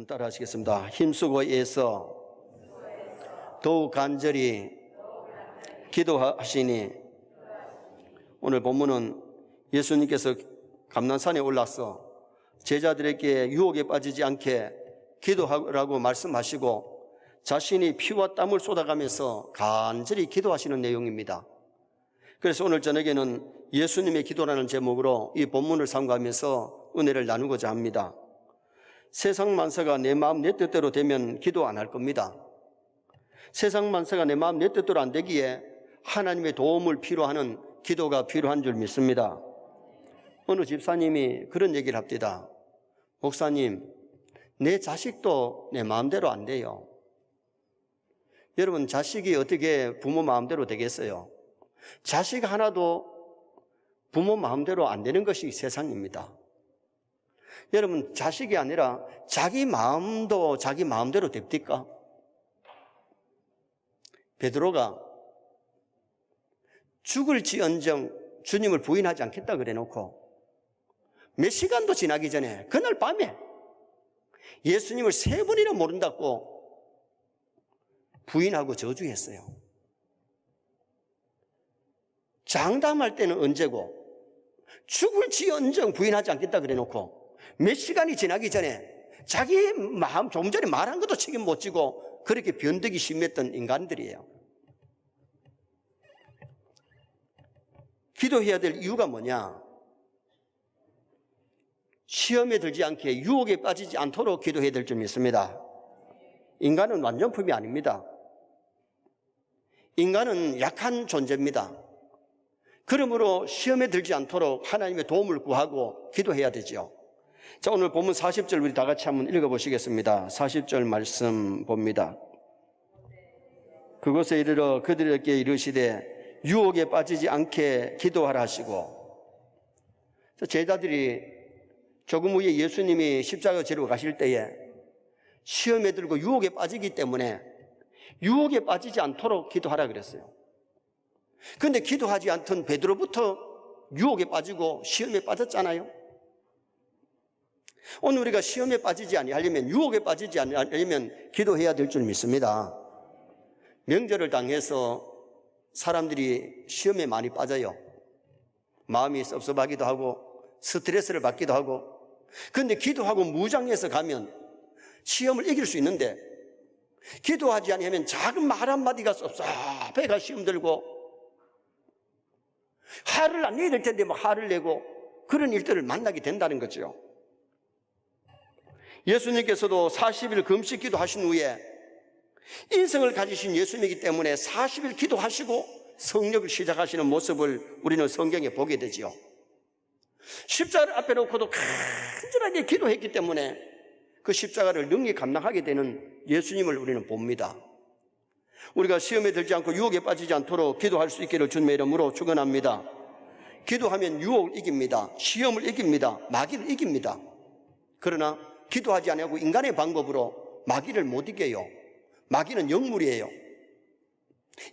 따라 하시겠습니다. 힘쓰고 애써 더욱 간절히 기도하시니. 오늘 본문은 예수님께서 감난산에 올라서 제자들에게 유혹에 빠지지 않게 기도하라고 말씀하시고 자신이 피와 땀을 쏟아가면서 간절히 기도하시는 내용입니다. 그래서 오늘 저녁에는 예수님의 기도라는 제목으로 이 본문을 삼가하면서 은혜를 나누고자 합니다. 세상 만사가 내 마음 내 뜻대로 되면 기도 안 할 겁니다. 세상 만사가 내 마음 내 뜻대로 안 되기에 하나님의 도움을 필요하는 기도가 필요한 줄 믿습니다. 어느 집사님이 그런 얘기를 합니다. 목사님, 내 자식도 내 마음대로 안 돼요. 여러분, 자식이 어떻게 부모 마음대로 되겠어요? 자식 하나도 부모 마음대로 안 되는 것이 세상입니다. 여러분, 자식이 아니라 자기 마음도 자기 마음대로 됩니까? 베드로가 죽을지언정 주님을 부인하지 않겠다 그래 놓고 몇 시간도 지나기 전에 그날 밤에 예수님을 3번이나 모른다고 부인하고 저주했어요. 장담할 때는 언제고 죽을지언정 부인하지 않겠다 그래 놓고 몇 시간이 지나기 전에 자기 마음, 좀 전에 말한 것도 책임 못 지고 그렇게 변덕이 심했던 인간들이에요. 기도해야 될 이유가 뭐냐? 시험에 들지 않게 유혹에 빠지지 않도록 기도해야 될 줄 믿습니다. 인간은 완전품이 아닙니다. 인간은 약한 존재입니다. 그러므로 시험에 들지 않도록 하나님의 도움을 구하고 기도해야 되죠. 자, 오늘 본문 40절 우리 다 같이 한번 읽어보시겠습니다. 40절 말씀 봅니다. 그곳에 이르러 그들에게 이르시되 유혹에 빠지지 않게 기도하라 하시고. 제자들이 조금 후에 예수님이 십자가 지러 가실 때에 시험에 들고 유혹에 빠지기 때문에 유혹에 빠지지 않도록 기도하라 그랬어요. 그런데 기도하지 않던 베드로부터 유혹에 빠지고 시험에 빠졌잖아요. 오늘 우리가 시험에 빠지지 아니하려면, 유혹에 빠지지 아니하려면 기도해야 될 줄 믿습니다. 명절을 당해서 사람들이 시험에 많이 빠져요. 마음이 섭섭하기도 하고 스트레스를 받기도 하고. 그런데 기도하고 무장해서 가면 시험을 이길 수 있는데, 기도하지 아니하면 작은 말 한마디가 섭섭해가 시험 들고 화를 안 내야 될 텐데 뭐 화를 내고 그런 일들을 만나게 된다는 거죠. 예수님께서도 40일 금식 기도하신 후에 인성을 가지신 예수님이기 때문에 40일 기도하시고 성령을 시작하시는 모습을 우리는 성경에 보게 되지요. 십자가를 앞에 놓고도 간절하게 기도했기 때문에 그 십자가를 능히 감당하게 되는 예수님을 우리는 봅니다. 우리가 시험에 들지 않고 유혹에 빠지지 않도록 기도할 수 있기를 주님의 이름으로 축원합니다. 기도하면 유혹을 이깁니다. 시험을 이깁니다. 마귀를 이깁니다. 그러나 기도하지 않고 인간의 방법으로 마귀를 못 이겨요. 마귀는 영물이에요.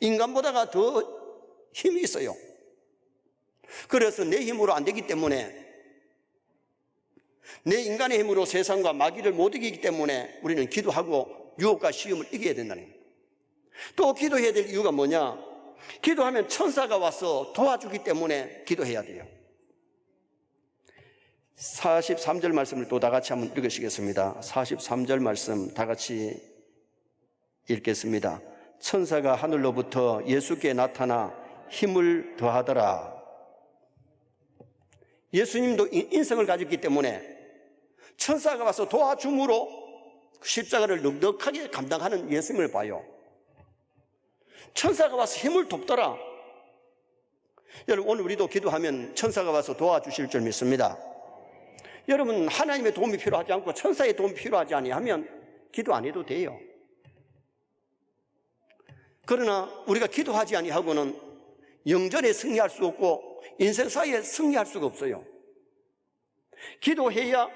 인간보다가 더 힘이 있어요. 그래서 내 힘으로 안 되기 때문에, 내 인간의 힘으로 세상과 마귀를 못 이기기 때문에 우리는 기도하고 유혹과 시험을 이겨야 된다는 거예요. 또 기도해야 될 이유가 뭐냐? 기도하면 천사가 와서 도와주기 때문에 기도해야 돼요. 43절 말씀을 또 다 같이 한번 읽으시겠습니다. 43절 말씀 다 같이 읽겠습니다. 천사가 하늘로부터 예수께 나타나 힘을 더하더라. 예수님도 인성을 가졌기 때문에 천사가 와서 도와줌으로 십자가를 넉넉하게 감당하는 예수님을 봐요. 천사가 와서 힘을 돕더라. 여러분, 오늘 우리도 기도하면 천사가 와서 도와주실 줄 믿습니다. 여러분, 하나님의 도움이 필요하지 않고 천사의 도움이 필요하지 아니하면 기도 안 해도 돼요. 그러나 우리가 기도하지 아니하고는 영전에 승리할 수 없고 인생사에 승리할 수가 없어요. 기도해야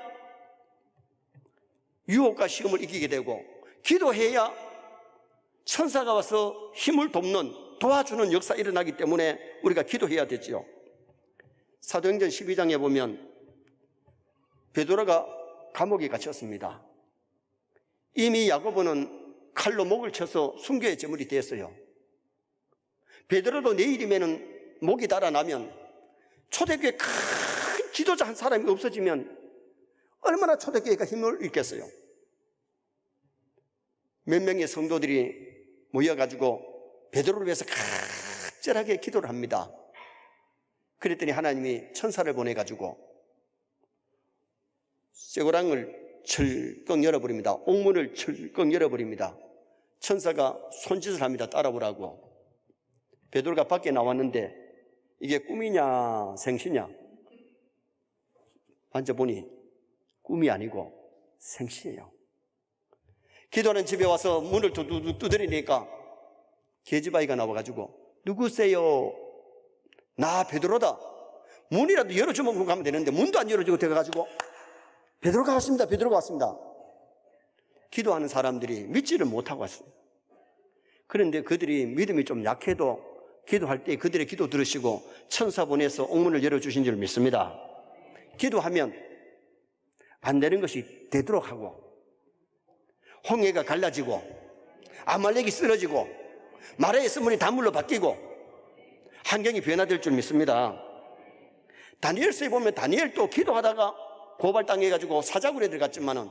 유혹과 시험을 이기게 되고, 기도해야 천사가 와서 힘을 돕는, 도와주는 역사 일어나기 때문에 우리가 기도해야 되지요. 사도행전 12장에 보면 베드로가 감옥에 갇혔습니다. 이미 야고보는 칼로 목을 쳐서 순교의 제물이 됐어요. 베드로도 내일이면 목이 달아나면, 초대교회 큰 지도자 한 사람이 없어지면 얼마나 초대교회가 힘을 잃겠어요. 몇 명의 성도들이 모여가지고 베드로를 위해서 간절하게 기도를 합니다. 그랬더니 하나님이 천사를 보내가지고 쇠고랑을 철컥 열어버립니다. 옥문을 철컥 열어버립니다. 천사가 손짓을 합니다. 따라오라고. 베드로가 밖에 나왔는데 이게 꿈이냐 생시냐 만져보니 꿈이 아니고 생시예요. 기도하는 집에 와서 문을 두드리니까 계집아이가 나와가지고, 누구세요? 나 베드로다. 문이라도 열어주면 가면 되는데 문도 안 열어주고 들어가가지고, 베드로가 왔습니다. 베드로가 왔습니다. 기도하는 사람들이 믿지를 못하고 왔어요. 그런데 그들이 믿음이 좀 약해도 기도할 때 그들의 기도 들으시고 천사 보내서 옥문을 열어주신 줄 믿습니다. 기도하면 안 되는 것이 되도록 하고, 홍해가 갈라지고 아말렉이 쓰러지고 마라의 쓴물이 단물로 바뀌고 환경이 변화될 줄 믿습니다. 다니엘서에 보면 다니엘도 기도하다가 고발당해가지고 사자굴에 들어갔지만은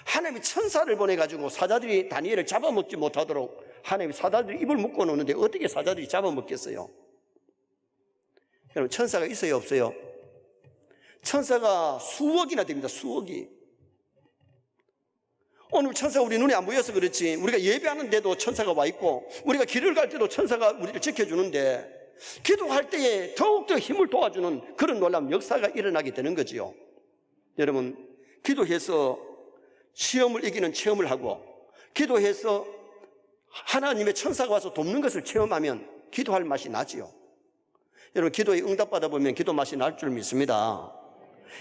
하나님이 천사를 보내가지고 사자들이 다니엘을 잡아먹지 못하도록 하나님이 사자들이 입을 묶어 놓는데 어떻게 사자들이 잡아먹겠어요? 여러분, 천사가 있어요 없어요? 천사가 수억이나 됩니다. 수억이. 오늘 천사가 우리 눈에 안 보여서 그렇지, 우리가 예배하는데도 천사가 와 있고 우리가 길을 갈 때도 천사가 우리를 지켜주는데, 기도할 때에 더욱더 힘을 도와주는 그런 놀라운 역사가 일어나게 되는 거지요. 여러분, 기도해서 시험을 이기는 체험을 하고, 기도해서 하나님의 천사가 와서 돕는 것을 체험하면 기도할 맛이 나지요. 여러분, 기도에 응답받아 보면 기도 맛이 날 줄 믿습니다.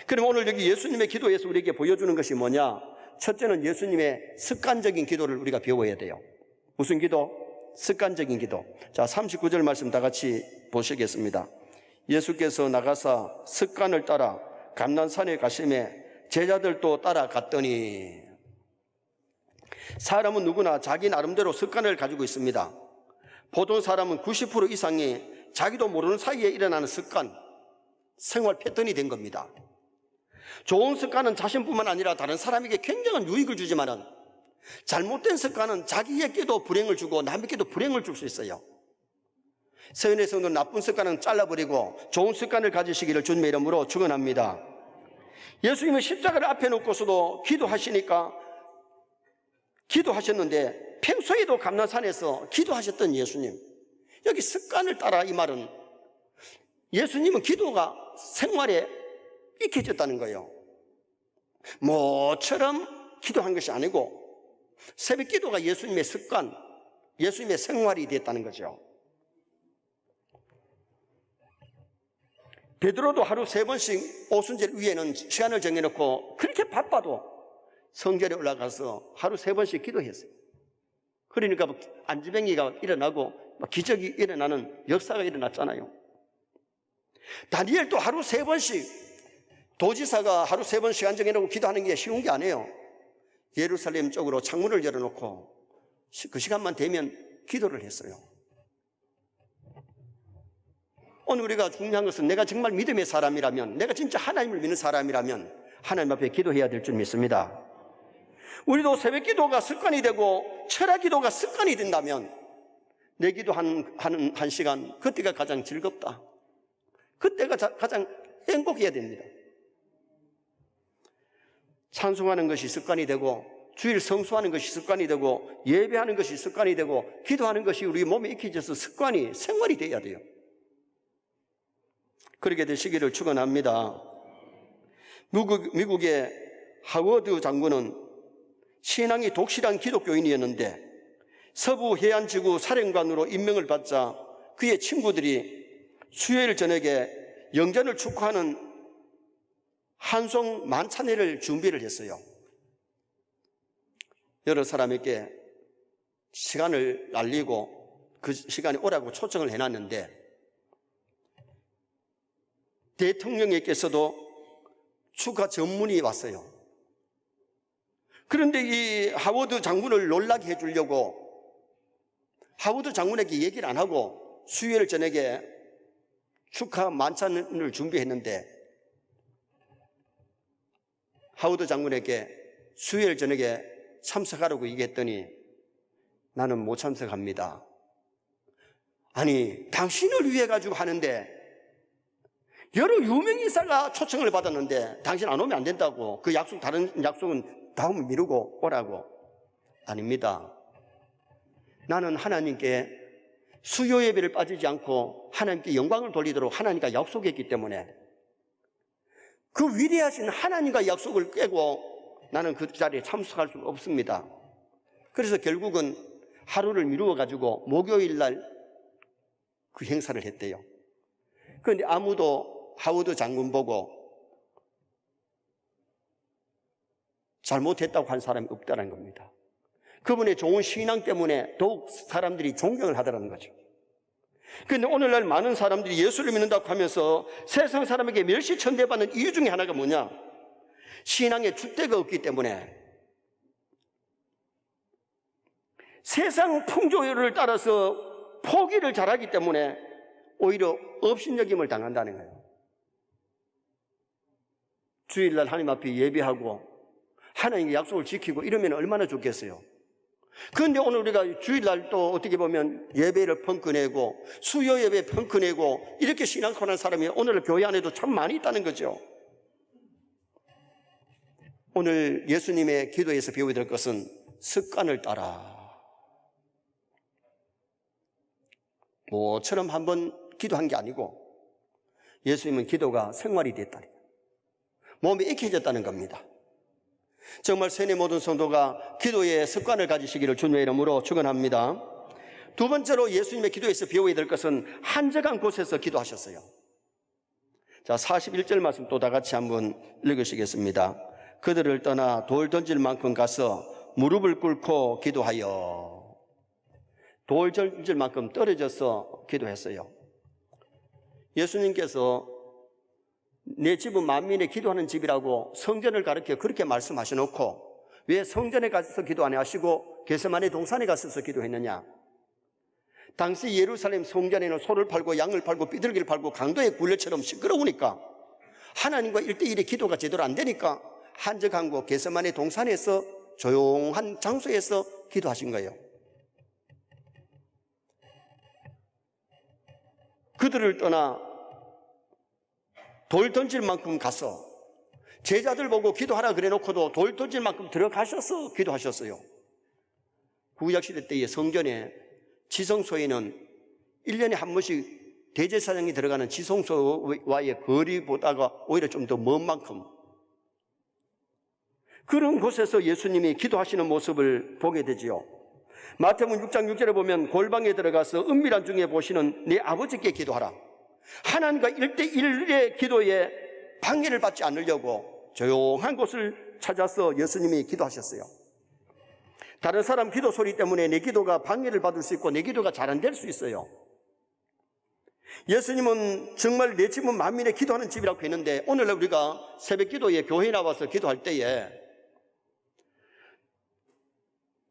그럼 오늘 여기 예수님의 기도에서 우리에게 보여주는 것이 뭐냐? 첫째는 예수님의 습관적인 기도를 우리가 배워야 돼요. 무슨 기도? 습관적인 기도. 자, 39절 말씀 다 같이 보시겠습니다. 예수께서 나가사 습관을 따라 감난산에 가시매 제자들도 따라갔더니, 사람은 누구나 자기 나름대로 습관을 가지고 있습니다. 보통 사람은 90% 이상이 자기도 모르는 사이에 일어나는 습관, 생활 패턴이 된 겁니다. 좋은 습관은 자신뿐만 아니라 다른 사람에게 굉장한 유익을 주지만은, 잘못된 습관은 자기에게도 불행을 주고 남에게도 불행을 줄 수 있어요. 서연의 성도는 나쁜 습관은 잘라버리고 좋은 습관을 가지시기를 주님의 이름으로 축원합니다. 예수님은 십자가를 앞에 놓고서도 기도하셨는데 평소에도 감난산에서 기도하셨던 예수님, 여기 습관을 따라, 이 말은 예수님은 기도가 생활에 익혀졌다는 거예요. 뭐처럼 기도한 것이 아니고 새벽 기도가 예수님의 습관, 예수님의 생활이 됐다는 거죠. 베드로도 하루 3번씩 오순절 위에는 시간을 정해놓고 그렇게 바빠도 성전에 올라가서 하루 3번씩 기도했어요. 그러니까 안지병이가 일어나고 기적이 일어나는 역사가 일어났잖아요. 다니엘도 하루 3번씩, 도지사가 하루 3번 시간 정해놓고 기도하는 게 쉬운 게 아니에요. 예루살렘 쪽으로 창문을 열어놓고 그 시간만 되면 기도를 했어요. 오늘 우리가 중요한 것은, 내가 정말 믿음의 사람이라면, 내가 진짜 하나님을 믿는 사람이라면 하나님 앞에 기도해야 될 줄 믿습니다. 우리도 새벽 기도가 습관이 되고 철학 기도가 습관이 된다면 내 기도하는 한 시간, 그때가 가장 즐겁다, 그때가 가장 행복해야 됩니다. 찬송하는 것이 습관이 되고, 주일 성수하는 것이 습관이 되고, 예배하는 것이 습관이 되고, 기도하는 것이 우리 몸에 익혀져서 습관이, 생활이 돼야 돼요. 그렇게 되시기를 축원합니다. 미국의 하워드 장군은 신앙이 독실한 기독교인이었는데 서부 해안지구 사령관으로 임명을 받자 그의 친구들이 수요일 저녁에 영전을 축하하는 한송 만찬회를 준비를 했어요. 여러 사람에게 시간을 알리고 그 시간에 오라고 초청을 해놨는데 대통령께서도 축하 전문이 왔어요. 그런데 이 하워드 장군을 놀라게 해주려고 하워드 장군에게 얘기를 안 하고 수요일 저녁에 축하 만찬을 준비했는데 하워드 장군에게 수요일 저녁에 참석하라고 얘기했더니 나는 못 참석합니다. 아니, 당신을 위해 가지고 하는데 여러 유명인사가 초청을 받았는데 당신 안 오면 안 된다고, 그 약속, 다른 약속은 다음 미루고 오라고. 아닙니다. 나는 하나님께 수요 예배를 빠지지 않고 하나님께 영광을 돌리도록 하나님과 약속했기 때문에 그 위대하신 하나님과 약속을 깨고 나는 그 자리에 참석할 수가 없습니다. 그래서 결국은 하루를 미루어 가지고 목요일 날 그 행사를 했대요. 그런데 아무도 하워드 장군 보고 잘못했다고 한 사람이 없다는 겁니다. 그분의 좋은 신앙 때문에 더욱 사람들이 존경을 하더라는 거죠. 그런데 오늘날 많은 사람들이 예수를 믿는다고 하면서 세상 사람에게 멸시천대받는 이유 중에 하나가 뭐냐? 신앙의 줏대가 없기 때문에, 세상 풍조를 따라서 포기를 잘하기 때문에 오히려 업신여김을 당한다는 거예요. 주일날 하나님 앞에 예배하고 하나님의 약속을 지키고 이러면 얼마나 좋겠어요. 그런데 오늘 우리가 주일날 또 어떻게 보면 예배를 펑크내고 수요 예배 펑크내고 이렇게 신앙생활하는 사람이 오늘 교회 안에도 참 많이 있다는 거죠. 오늘 예수님의 기도에서 배워야 될 것은 습관을 따라. 뭐처럼 한번 기도한 게 아니고 예수님은 기도가 생활이 됐다니, 몸에 익혀졌다는 겁니다. 정말 세뇌 모든 성도가 기도의 습관을 가지시기를 주님의 이름으로 축원합니다. 두 번째로 예수님의 기도에서 배워야 될 것은 한적한 곳에서 기도하셨어요. 자, 41절 말씀 또 다 같이 한번 읽으시겠습니다. 그들을 떠나 돌 던질 만큼 가서 무릎을 꿇고 기도하여. 돌 던질 만큼 떨어져서 기도했어요. 예수님께서 내 집은 만민의 기도하는 집이라고 성전을 가르쳐 그렇게 말씀하셔놓고 왜 성전에 가서 기도 안 하시고 겟세마네 동산에 가서 기도했느냐? 당시 예루살렘 성전에는 소를 팔고 양을 팔고 비둘기를 팔고 강도의 굴레처럼 시끄러우니까 하나님과 1대1의 기도가 제대로 안 되니까 한적한 곳 겟세마네 동산에서 조용한 장소에서 기도하신 거예요. 그들을 떠나 돌 던질 만큼 가서 제자들 보고 기도하라 그래 놓고도 돌 던질 만큼 들어가셔서 기도하셨어요. 구약시대 때의 성전에 지성소에는 1년에 한 번씩 대제사장이 들어가는 지성소와의 거리보다가 오히려 좀 더 먼 만큼 그런 곳에서 예수님이 기도하시는 모습을 보게 되지요. 마태복음 6장 6절에 보면 골방에 들어가서 은밀한 중에 보시는 네 아버지께 기도하라. 하나님과 1대1의 기도에 방해를 받지 않으려고 조용한 곳을 찾아서 예수님이 기도하셨어요. 다른 사람 기도 소리 때문에 내 기도가 방해를 받을 수 있고 내 기도가 잘 안 될 수 있어요. 예수님은 정말 내 집은 만민의 기도하는 집이라고 했는데 오늘날 우리가 새벽 기도에 교회에 나와서 기도할 때에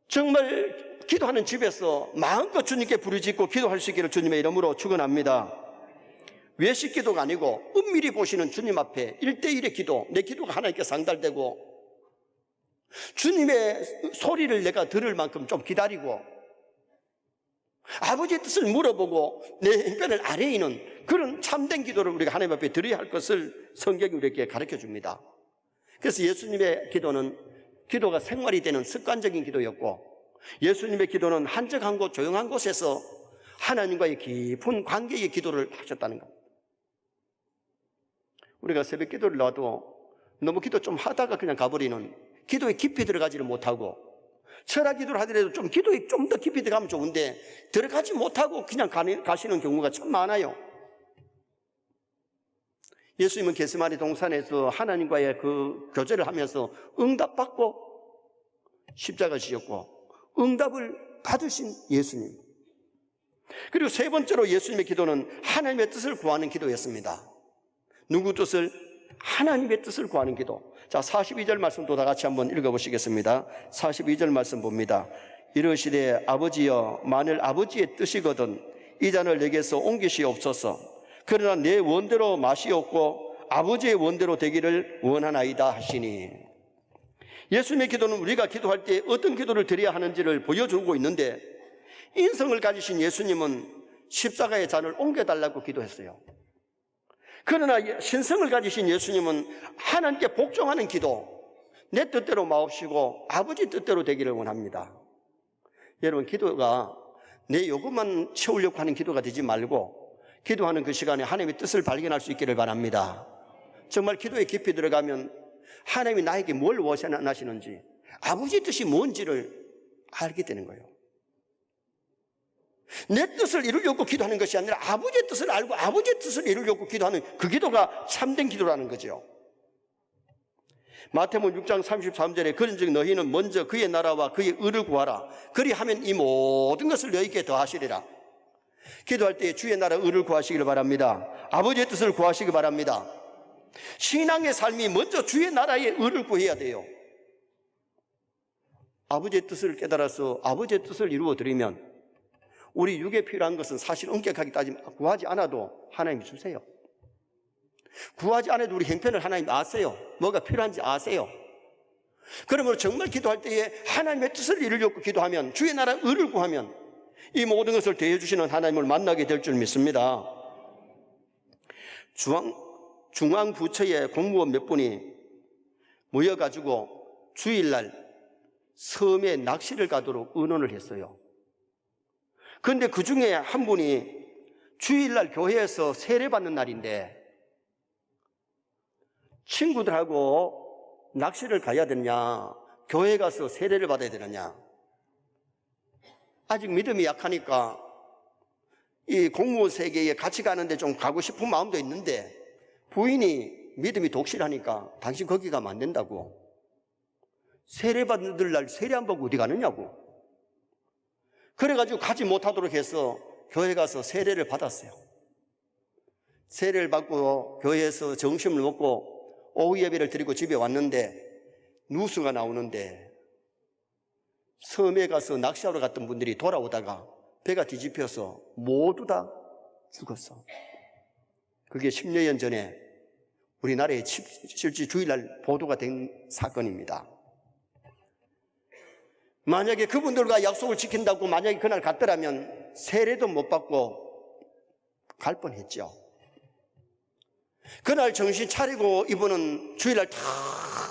정말 기도하는 집에서 마음껏 주님께 부르짖고 기도할 수 있기를 주님의 이름으로 축원합니다. 외식 기도가 아니고 은밀히 보시는 주님 앞에 1대1의 기도, 내 기도가 하나님께 상달되고 주님의 소리를 내가 들을 만큼 좀 기다리고 아버지의 뜻을 물어보고 내 형편을 아뢰이는 그런 참된 기도를 우리가 하나님 앞에 드려야 할 것을 성경이 우리에게 가르쳐 줍니다. 그래서 예수님의 기도는 기도가 생활이 되는 습관적인 기도였고 예수님의 기도는 한적한 곳, 조용한 곳에서 하나님과의 깊은 관계의 기도를 하셨다는 겁니다. 우리가 새벽 기도를 놔도 너무 기도 좀 하다가 그냥 가버리는, 기도에 깊이 들어가지를 못하고, 철학 기도를 하더라도 좀 기도에 좀 더 깊이 들어가면 좋은데 들어가지 못하고 그냥 가시는 경우가 참 많아요. 예수님은 겟세마네 동산에서 하나님과의 그 교제를 하면서 응답받고 십자가 지셨고 응답을 받으신 예수님. 그리고 세 번째로 예수님의 기도는 하나님의 뜻을 구하는 기도였습니다. 누구 뜻을? 하나님의 뜻을 구하는 기도. 자, 42절 말씀도 다 같이 한번 읽어보시겠습니다. 42절 말씀 봅니다. 이르시되 아버지여, 만일 아버지의 뜻이거든 이 잔을 내게서 옮기시옵소서. 그러나 내 원대로 마시옵고 아버지의 원대로 되기를 원하나이다 하시니. 예수님의 기도는 우리가 기도할 때 어떤 기도를 드려야 하는지를 보여주고 있는데, 인성을 가지신 예수님은 십자가의 잔을 옮겨달라고 기도했어요. 그러나 신성을 가지신 예수님은 하나님께 복종하는 기도, 내 뜻대로 마옵시고 아버지 뜻대로 되기를 원합니다. 여러분, 기도가 내 요구만 채우려고 하는 기도가 되지 말고 기도하는 그 시간에 하나님의 뜻을 발견할 수 있기를 바랍니다. 정말 기도에 깊이 들어가면 하나님이 나에게 뭘 원하시는지, 아버지의 뜻이 뭔지를 알게 되는 거예요. 내 뜻을 이루려고 기도하는 것이 아니라 아버지의 뜻을 알고 아버지의 뜻을 이루려고 기도하는 그 기도가 참된 기도라는 거죠. 마태복음 6장 33절에 그런즉 너희는 먼저 그의 나라와 그의 의를 구하라. 그리하면 이 모든 것을 너희에게 더하시리라. 기도할 때 주의 나라 의를 구하시기를 바랍니다. 아버지의 뜻을 구하시기 바랍니다. 신앙의 삶이 먼저 주의 나라의 의를 구해야 돼요. 아버지의 뜻을 깨달아서 아버지의 뜻을 이루어드리면 우리 육에 필요한 것은 사실 엄격하게 따지면 구하지 않아도 하나님이 주세요. 구하지 않아도 우리 형편을 하나님 아세요. 뭐가 필요한지 아세요. 그러므로 정말 기도할 때에 하나님의 뜻을 이루려고 기도하면, 주의 나라 의를 구하면 이 모든 것을 대해주시는 하나님을 만나게 될 줄 믿습니다. 중앙부처의 공무원 몇 분이 모여가지고 주일날 섬에 낚시를 가도록 의논을 했어요. 그런데 그 중에 한 분이 주일날 교회에서 세례받는 날인데 친구들하고 낚시를 가야 되느냐, 교회 가서 세례를 받아야 되느냐. 아직 믿음이 약하니까 이 공무원 세계에 같이 가는데 좀 가고 싶은 마음도 있는데 부인이 믿음이 독실하니까 당신 거기 가면 안 된다고. 세례받는 날 세례 안 받고 어디 가느냐고. 그래가지고 가지 못하도록 해서 교회 가서 세례를 받았어요. 세례를 받고 교회에서 점심을 먹고 오후 예배를 드리고 집에 왔는데 뉴스가 나오는데 섬에 가서 낚시하러 갔던 분들이 돌아오다가 배가 뒤집혀서 모두 다 죽었어. 그게 10년 전에 우리나라에 실제 주일날 보도가 된 사건입니다. 만약에 그분들과 약속을 지킨다고 만약에 그날 갔더라면 세례도 못 받고 갈 뻔했죠. 그날 정신 차리고 이분은 주일날 다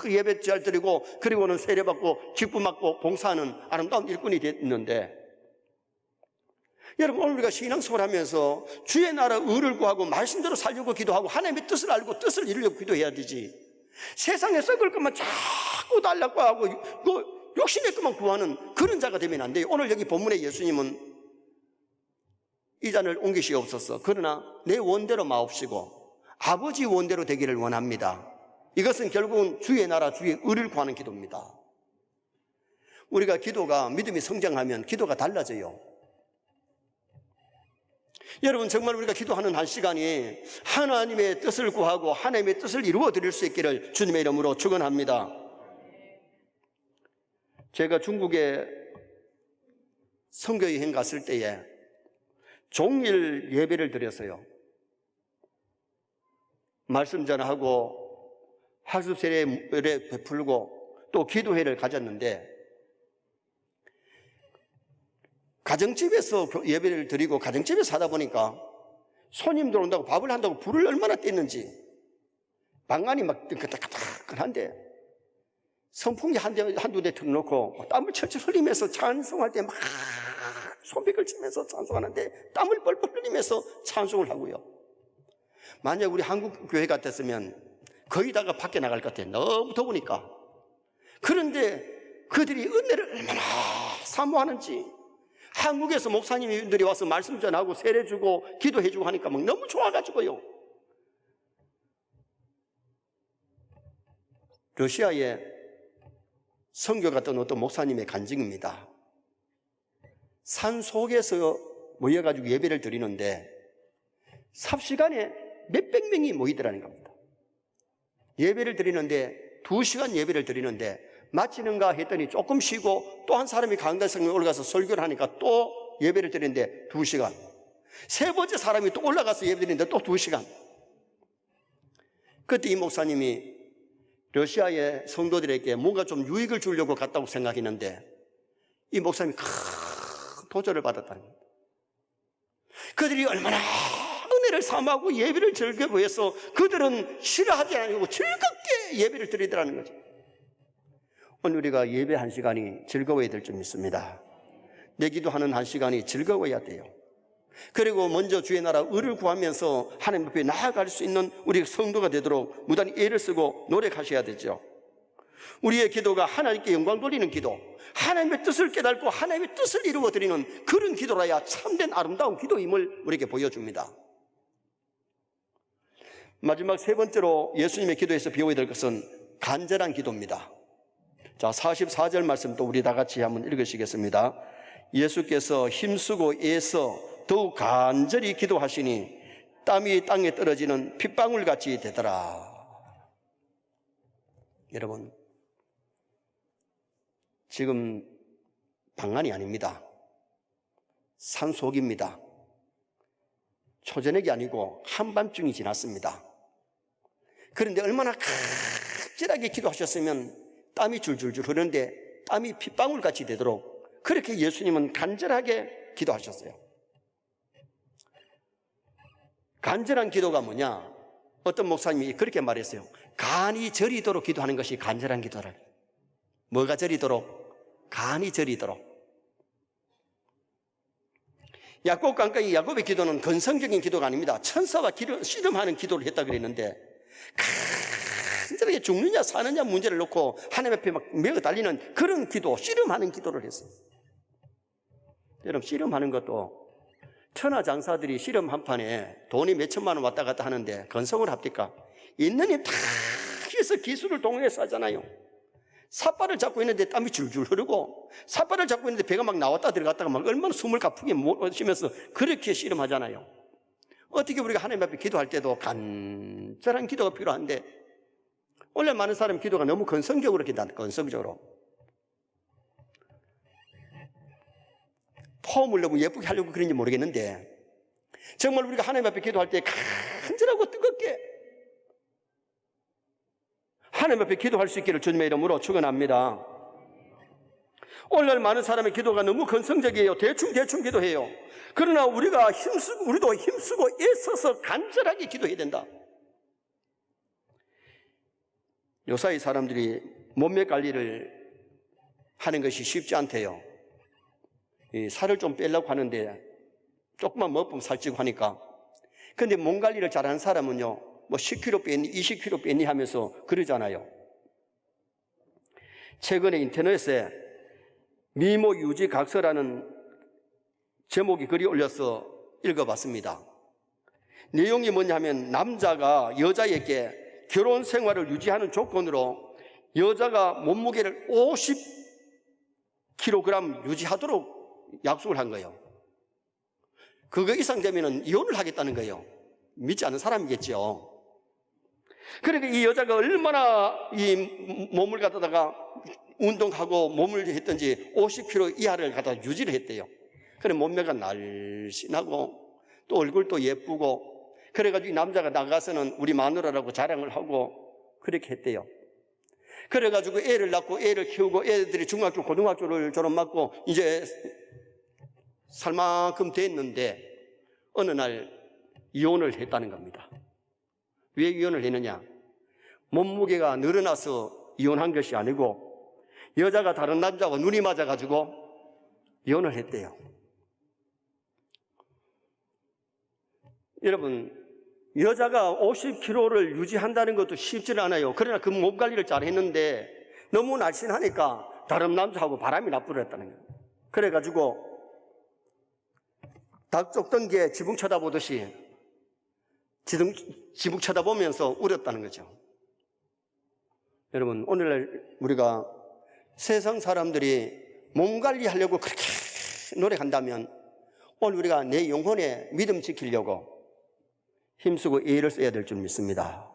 예배 잘 드리고 그리고는 세례 받고 기쁨 받고 봉사하는 아름다운 일꾼이 됐는데, 여러분, 오늘 우리가 신앙생활 하면서 주의 나라 의를 구하고 말씀대로 살려고 기도하고 하나님의 뜻을 알고 뜻을 이루려고 기도해야 되지. 세상에 썩을 것만 자꾸 달라고 하고 욕심의 것만 구하는 그런 자가 되면 안 돼요. 오늘 여기 본문에 예수님은 이 잔을 옮기시옵소서. 그러나 내 원대로 마옵시고 아버지 원대로 되기를 원합니다. 이것은 결국은 주의 나라, 주의 의를 구하는 기도입니다. 우리가 기도가 믿음이 성장하면 기도가 달라져요. 여러분, 정말 우리가 기도하는 한 시간이 하나님의 뜻을 구하고 하나님의 뜻을 이루어 드릴 수 있기를 주님의 이름으로 축원합니다. 제가 중국에 선교여행 갔을 때에 종일 예배를 드렸어요. 말씀 전하고 학습 세례를 베풀고 또 기도회를 가졌는데, 가정집에서 예배를 드리고 가정집에서 하다 보니까 손님들 온다고 밥을 한다고 불을 얼마나 뗐는지 방안이 막 뜨끈뜨끈한데 선풍기 한두 대 틀어놓고 땀을 철철 흘리면서 찬송할 때 막 손뼉을 치면서 찬송하는데 땀을 뻘뻘 흘리면서 찬송을 하고요. 만약 우리 한국 교회 같았으면 거의 다가 밖에 나갈 것 같아요. 너무 더우니까. 그런데 그들이 은혜를 얼마나 사모하는지, 한국에서 목사님들이 와서 말씀 전하고 세례 주고 기도해 주고 하니까 막 너무 좋아가지고요. 러시아에 선교 갔던 어떤 목사님의 간증입니다. 산 속에서 모여가지고 예배를 드리는데 삽시간에 몇백 명이 모이더라는 겁니다. 예배를 드리는데 2시간 예배를 드리는데 마치는가 했더니 조금 쉬고 또 한 사람이 강단성에 올라가서 설교를 하니까 또 예배를 드리는데 2시간. 세 번째 사람이 또 올라가서 예배 드리는데 또 2시간. 그때 이 목사님이 러시아의 성도들에게 뭔가 좀 유익을 주려고 갔다고 생각했는데 이 목사님이 큰 도전을 받았다는 겁니다. 그들이 얼마나 은혜를 사모하고 예배를 즐겨보여서 그들은 싫어하지 않고 즐겁게 예배를 드리더라는 거죠. 오늘 우리가 예배 한 시간이 즐거워야 될 줄 믿습니다. 내 기도하는 한 시간이 즐거워야 돼요. 그리고 먼저 주의 나라 의를 구하면서 하나님 앞에 나아갈 수 있는 우리 성도가 되도록 무단히 애를 쓰고 노력하셔야 되죠. 우리의 기도가 하나님께 영광 돌리는 기도, 하나님의 뜻을 깨닫고 하나님의 뜻을 이루어드리는 그런 기도라야 참된 아름다운 기도임을 우리에게 보여줍니다. 마지막 세 번째로 예수님의 기도에서 배워야 될 것은 간절한 기도입니다. 자, 44절 말씀 또 우리 다 같이 한번 읽으시겠습니다. 예수께서 힘쓰고 애써 더욱 간절히 기도하시니 땀이 땅에 떨어지는 핏방울같이 되더라. 여러분, 지금 방안이 아닙니다. 산속입니다. 초저녁이 아니고 한밤중이 지났습니다. 그런데 얼마나 간절하게 기도하셨으면 땀이 줄줄줄 흐르는데 땀이 핏방울같이 되도록 그렇게 예수님은 간절하게 기도하셨어요. 간절한 기도가 뭐냐? 어떤 목사님이 그렇게 말했어요. 간이 저리도록 기도하는 것이 간절한 기도라. 뭐가 저리도록? 간이 저리도록. 야곱 깡깡이 야곱의 기도는 건성적인 기도가 아닙니다. 천사와 씨름하는 기도를 했다 그랬는데 간절하게 죽느냐 사느냐 문제를 놓고 하나님 앞에 막 매어 달리는 그런 기도, 씨름하는 기도를 했어요. 여러분, 씨름하는 것도 천하장사들이 씨름 한 판에 돈이 몇 천만 원 왔다 갔다 하는데 건성을 합니까? 있는 힘 다 해서 기술을 동원해서 하잖아요. 삿발을 잡고 있는데 땀이 줄줄 흐르고 삿발을 잡고 있는데 배가 막 나왔다 들어갔다가 막 얼마나 숨을 가쁘게 못 쉬면서 그렇게 씨름하잖아요. 어떻게 우리가 하나님 앞에 기도할 때도 간절한 기도가 필요한데 원래 많은 사람 기도가 너무 건성적으로 기도한다. 건성적으로 폼을 너무 예쁘게 하려고 그런지 모르겠는데 정말 우리가 하나님 앞에 기도할 때 간절하고 뜨겁게 하나님 앞에 기도할 수 있기를 주님의 이름으로 축원합니다. 오늘날 많은 사람의 기도가 너무 건성적이에요. 대충 기도해요. 그러나 우리도 힘쓰고 애써서 간절하게 기도해야 된다. 요사이 사람들이 몸매 관리를 하는 것이 쉽지 않대요. 이 살을 좀 빼려고 하는데 조금만 먹으면 살찌고 하니까. 근데 몸 관리를 잘하는 사람은요, 뭐 10kg 뺐니 20kg 뺐니 하면서 그러잖아요. 최근에 인터넷에 미모 유지 각서라는 제목이 글이 올려서 읽어봤습니다. 내용이 뭐냐면 남자가 여자에게 결혼 생활을 유지하는 조건으로 여자가 몸무게를 50kg 유지하도록 약속을 한 거예요. 그거 이상 되면 이혼을 하겠다는 거예요. 믿지 않는 사람이겠죠. 그러니까 이 여자가 얼마나 이 몸을 갖다가 운동하고 몸을 했던지 50kg 이하를 갖다가 유지를 했대요. 그래 몸매가 날씬하고 또 얼굴도 예쁘고 그래가지고 이 남자가 나가서는 우리 마누라라고 자랑을 하고 그렇게 했대요. 그래가지고 애를 낳고 애를 키우고 애들이 중학교 고등학교를 졸업하고 이제 살 만큼 됐는데 어느 날 이혼을 했다는 겁니다. 왜 이혼을 했느냐? 몸무게가 늘어나서 이혼한 것이 아니고 여자가 다른 남자하고 눈이 맞아가지고 이혼을 했대요. 여러분, 여자가 50kg를 유지한다는 것도 쉽지는 않아요. 그러나 그 몸 관리를 잘 했는데 너무 날씬하니까 다른 남자하고 바람이 나버렸다는 거예요. 그래가지고 닭 쫓던 게 지붕 쳐다보듯이 지붕 쳐다보면서 울었다는 거죠. 여러분, 오늘날 우리가 세상 사람들이 몸 관리하려고 그렇게 노력한다면 오늘 우리가 내 영혼의 믿음 지키려고 힘쓰고 애를 써야 될 줄 믿습니다.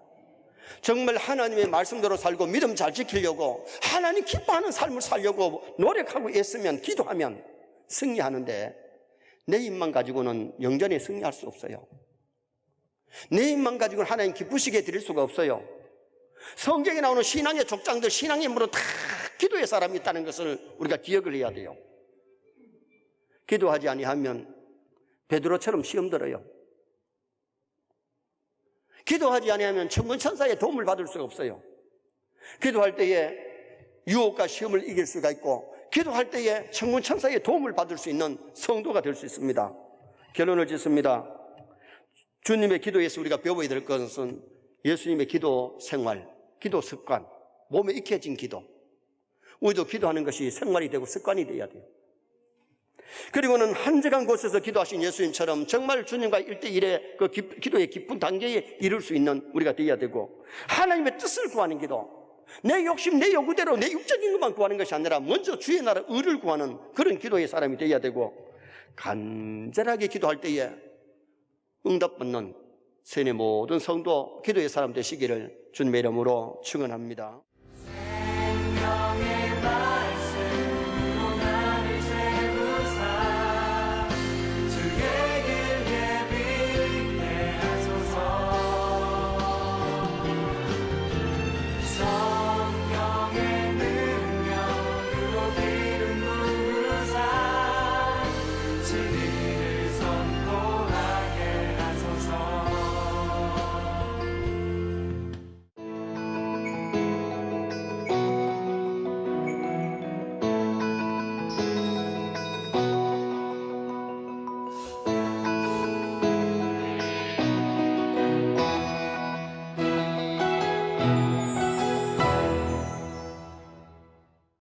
정말 하나님의 말씀대로 살고 믿음 잘 지키려고 하나님 기뻐하는 삶을 살려고 노력하고 애쓰면 기도하면 승리하는데 내 힘만 가지고는 영전에 승리할 수 없어요. 내 힘만 가지고는 하나님 기쁘시게 드릴 수가 없어요. 성경에 나오는 신앙의 족장들, 신앙의 힘으로 다 기도의 사람이 있다는 것을 우리가 기억을 해야 돼요. 기도하지 아니하면 베드로처럼 시험 들어요. 기도하지 아니하면 천군천사의 도움을 받을 수가 없어요. 기도할 때에 유혹과 시험을 이길 수가 있고, 기도할 때에 천군천사의 도움을 받을 수 있는 성도가 될 수 있습니다. 결론을 짓습니다. 주님의 기도에서 우리가 배워야 될 것은 예수님의 기도 생활, 기도 습관, 몸에 익혀진 기도. 우리도 기도하는 것이 생활이 되고 습관이 되어야 돼요. 그리고는 한적한 곳에서 기도하신 예수님처럼 정말 주님과 1대1의 그 기도의 깊은 단계에 이룰 수 있는 우리가 되어야 되고, 하나님의 뜻을 구하는 기도, 내 욕심, 내 요구대로 내 육적인 것만 구하는 것이 아니라 먼저 주의 나라 의를 구하는 그런 기도의 사람이 되어야 되고, 간절하게 기도할 때에 응답받는 세뇌 모든 성도 기도의 사람 되시기를 주님의 이름으로 축원합니다.